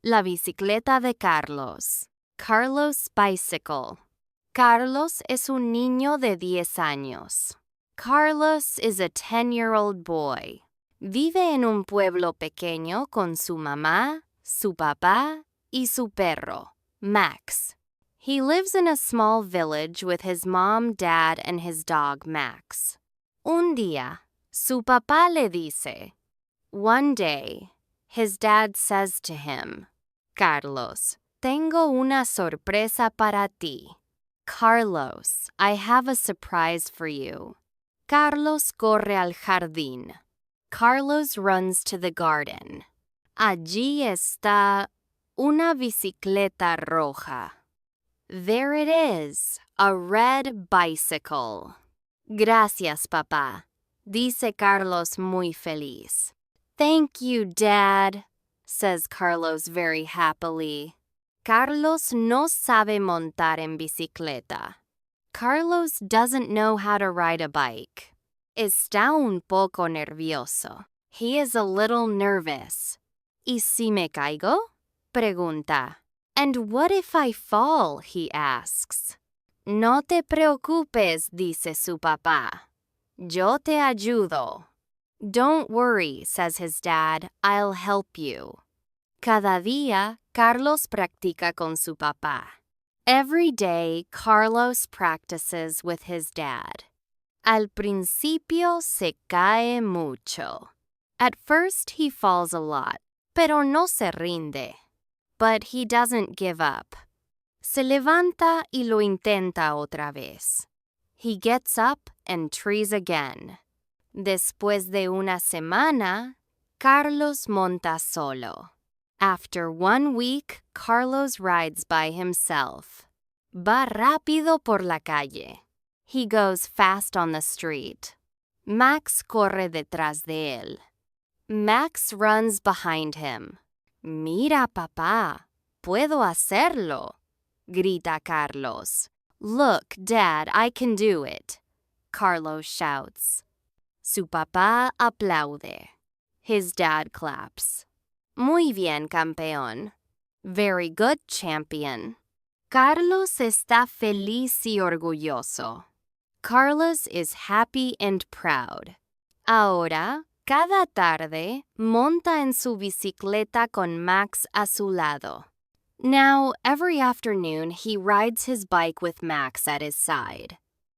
La bicicleta de Carlos. Carlos' bicycle. Carlos es un niño de 10 años. Carlos is a 10-year-old boy. Vive en un pueblo pequeño con su mamá, su papá, y su perro, Max. He lives in a small village with his mom, dad, and his dog, Max. Un día, su papá le dice. One day, his dad says to him, Carlos, tengo una sorpresa para ti. Carlos, I have a surprise for you. Carlos corre al jardín. Carlos runs to the garden. Allí está una bicicleta roja. There it is, a red bicycle. Gracias, papá, dice Carlos muy feliz. Thank you, Dad, says Carlos very happily. Carlos no sabe montar en bicicleta. Carlos doesn't know how to ride a bike. Está un poco nervioso. He is a little nervous. ¿Y si me caigo? Pregunta. And what if I fall? He asks. No te preocupes, dice su papá. Yo te ayudo. Don't worry, says his dad. I'll help you. Cada día, Carlos practica con su papá. Every day, Carlos practices with his dad. Al principio se cae mucho. At first, he falls a lot, pero no se rinde. But he doesn't give up. Se levanta y lo intenta otra vez. He gets up and tries again. Después de una semana, Carlos monta solo. After 1 week, Carlos rides by himself. Va rápido por la calle. He goes fast on the street. Max corre detrás de él. Max runs behind him. Mira, papá, puedo hacerlo, grita Carlos. Look, Dad, I can do it, Carlos shouts. Su papá aplaude. His dad claps. Muy bien, campeón. Very good, champion. Carlos está feliz y orgulloso. Carlos is happy and proud. Ahora, cada tarde, monta en su bicicleta con Max a su lado. Now, every afternoon, he rides his bike with Max at his side.